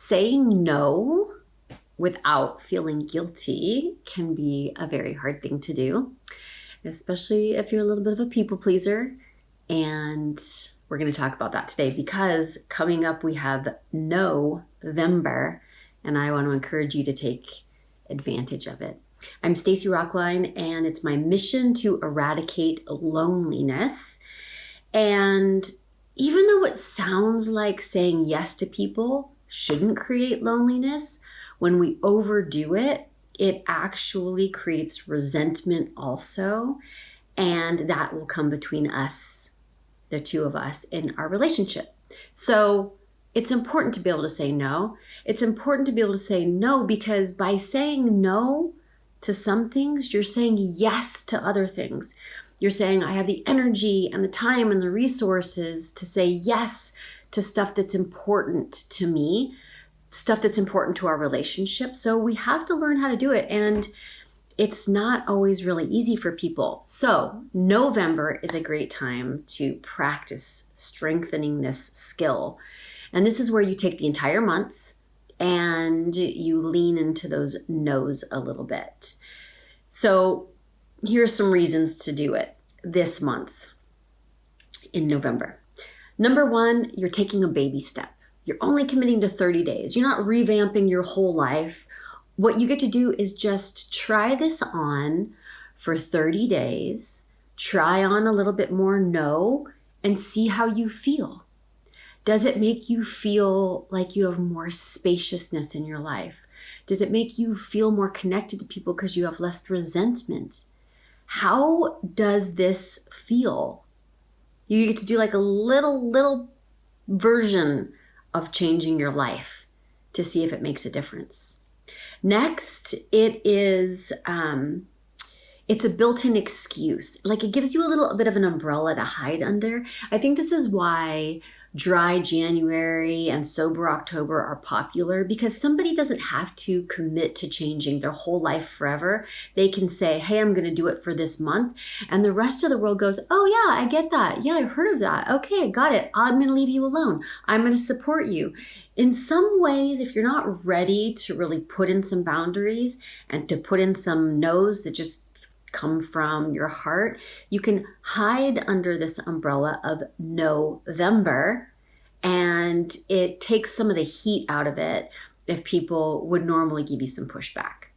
saying no without feeling guilty can be a very hard thing to do, especially if you're a little bit of a people pleaser. And we're going to talk about that today because coming up we have November, and I want to encourage you to take advantage of it. I'm Stacy Rocklein, and it's my mission to eradicate loneliness. And even though it sounds like saying yes to people shouldn't create loneliness, when we overdo it, it actually creates resentment also, and that will come between us, the two of us, in our relationship. So it's important to be able to say no. It's important to be able to say no because by saying no to some things, you're saying yes to other things. You're saying, I have the energy and the time and the resources to say yes to stuff that's important to me, stuff that's important to our relationship. So we have to learn how to do it. And it's not always really easy for people. So November is a great time to practice strengthening this skill. And this is where you take the entire month and you lean into those no's a little bit. So here's some reasons to do it this month in November. Number one, you're taking a baby step. You're only committing to 30 days. You're not revamping your whole life. What you get to do is just try this on for 30 days, try on a little bit more no, and see how you feel. Does it make you feel like you have more spaciousness in your life? Does it make you feel more connected to people because you have less resentment? How does this feel? You get to do like a little version of changing your life to see if it makes a difference. Next, it's a built-in excuse. Like it gives you a little bit of an umbrella to hide under. I think this is why dry January and sober October are popular, because somebody doesn't have to commit to changing their whole life forever. They can say, hey, I'm going to do it for this month. And the rest of the world goes, oh yeah, I get that. Yeah, I've heard of that. Okay, got it. I'm going to leave you alone. I'm going to support you. In some ways, if you're not ready to really put in some boundaries and to put in some no's that just come from your heart, you can hide under this umbrella of November, and it takes some of the heat out of it if people would normally give you some pushback.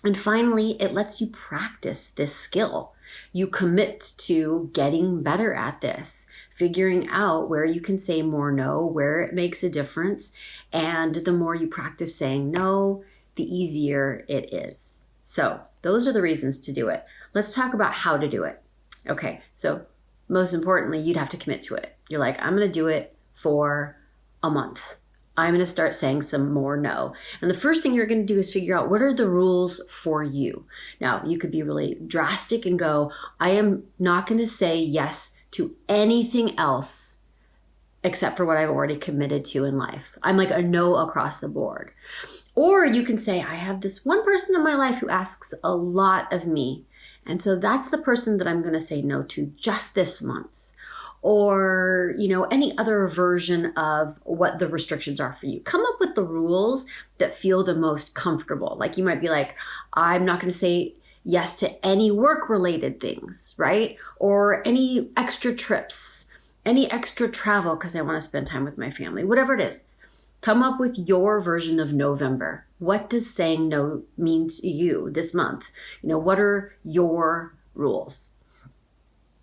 And finally, it lets you practice this skill. You commit to getting better at this, figuring out where you can say more no, where it makes a difference. And the more you practice saying no, the easier it is. So those are the reasons to do it. Let's talk about how to do it. Okay, so most importantly, you'd have to commit to it. You're like, I'm going to do it for a month. I'm going to start saying some more no. And the first thing you're going to do is figure out what are the rules for you. Now, you could be really drastic and go, I am not going to say yes to anything else except for what I've already committed to in life. I'm like a no across the board. Or you can say, I have this one person in my life who asks a lot of me. And so that's the person that I'm going to say no to just this month. Or, any other version of what the restrictions are for you. Come up with the rules that feel the most comfortable. Like you might be like, I'm not going to say yes to any work-related things, right? Or any extra trips, any extra travel because I want to spend time with my family, whatever it is. Come up with your version of November. What does saying no mean to you this month? What are your rules?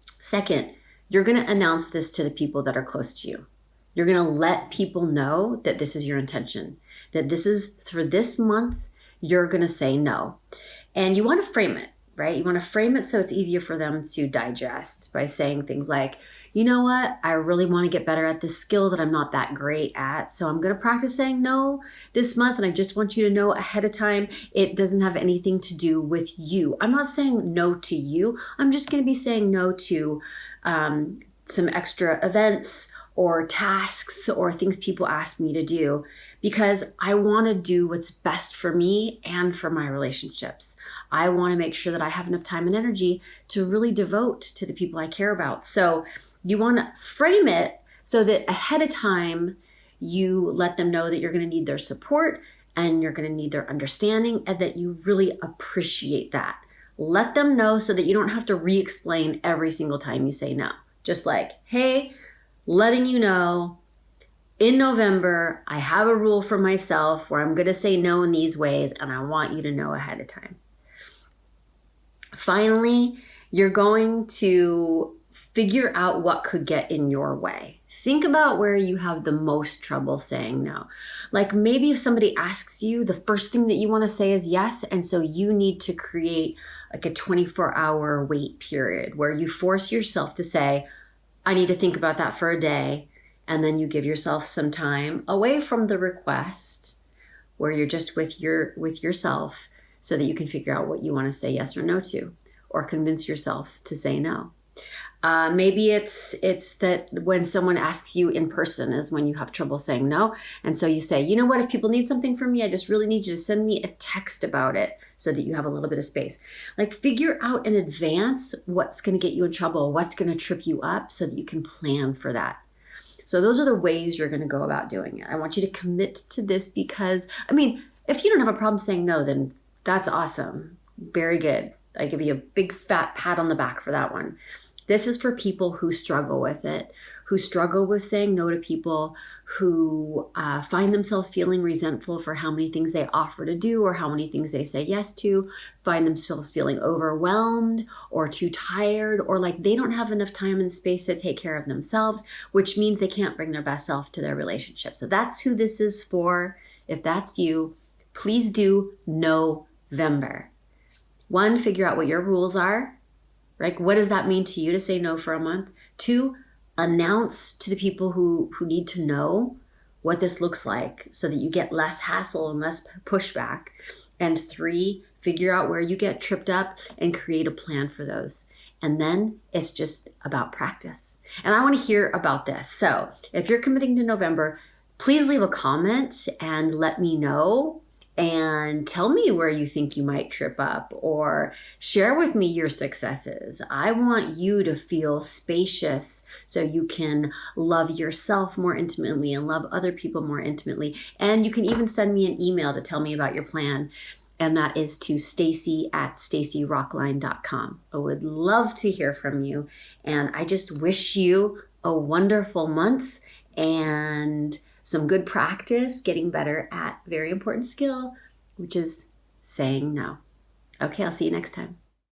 Second, you're going to announce this to the people that are close to you. You're going to let people know that this is your intention, that this is for this month, you're going to say no. And you want to frame it, right? You want to frame it so it's easier for them to digest by saying things like, you know what? I really want to get better at this skill that I'm not that great at. So I'm going to practice saying no this month. And I just want you to know ahead of time, it doesn't have anything to do with you. I'm not saying no to you. I'm just going to be saying no to some extra events or tasks or things people ask me to do because I want to do what's best for me and for my relationships. I want to make sure that I have enough time and energy to really devote to the people I care about. So you want to frame it so that ahead of time, you let them know that you're going to need their support and you're going to need their understanding, and that you really appreciate that. Let them know so that you don't have to re-explain every single time you say no. Just like, hey, letting you know, in November, I have a rule for myself where I'm going to say no in these ways, and I want you to know ahead of time. Finally, you're going to figure out what could get in your way. Think about where you have the most trouble saying no. Like maybe if somebody asks you, the first thing that you want to say is yes, and so you need to create like a 24-hour wait period where you force yourself to say, I need to think about that for a day, and then you give yourself some time away from the request where you're just with yourself so that you can figure out what you want to say yes or no to, or convince yourself to say no. Maybe it's that when someone asks you in person is when you have trouble saying no. And so you say, you know what, if people need something from me, I just really need you to send me a text about it so that you have a little bit of space. Like figure out in advance what's going to get you in trouble, what's going to trip you up so that you can plan for that. So those are the ways you're going to go about doing it. I want you to commit to this because, I mean, if you don't have a problem saying no, then that's awesome. Very good. I give you a big fat pat on the back for that one. This is for people who struggle with it, who struggle with saying no to people, who find themselves feeling resentful for how many things they offer to do or how many things they say yes to, find themselves feeling overwhelmed or too tired, or like they don't have enough time and space to take care of themselves, which means they can't bring their best self to their relationship. So that's who this is for. If that's you, please do November. 1, figure out what your rules are. Right? What does that mean to you to say no for a month? 2, announce to the people who need to know what this looks like so that you get less hassle and less pushback. And 3, figure out where you get tripped up and create a plan for those. And then it's just about practice. And I want to hear about this. So if you're committing to November, please leave a comment and let me know. And tell me where you think you might trip up, or share with me your successes. I want you to feel spacious so you can love yourself more intimately and love other people more intimately. And you can even send me an email to tell me about your plan. And that is to Stacy@stacyrocklein.com. I would love to hear from you. And I just wish you a wonderful month and some good practice, getting better at very important skill, which is saying no. Okay, I'll see you next time.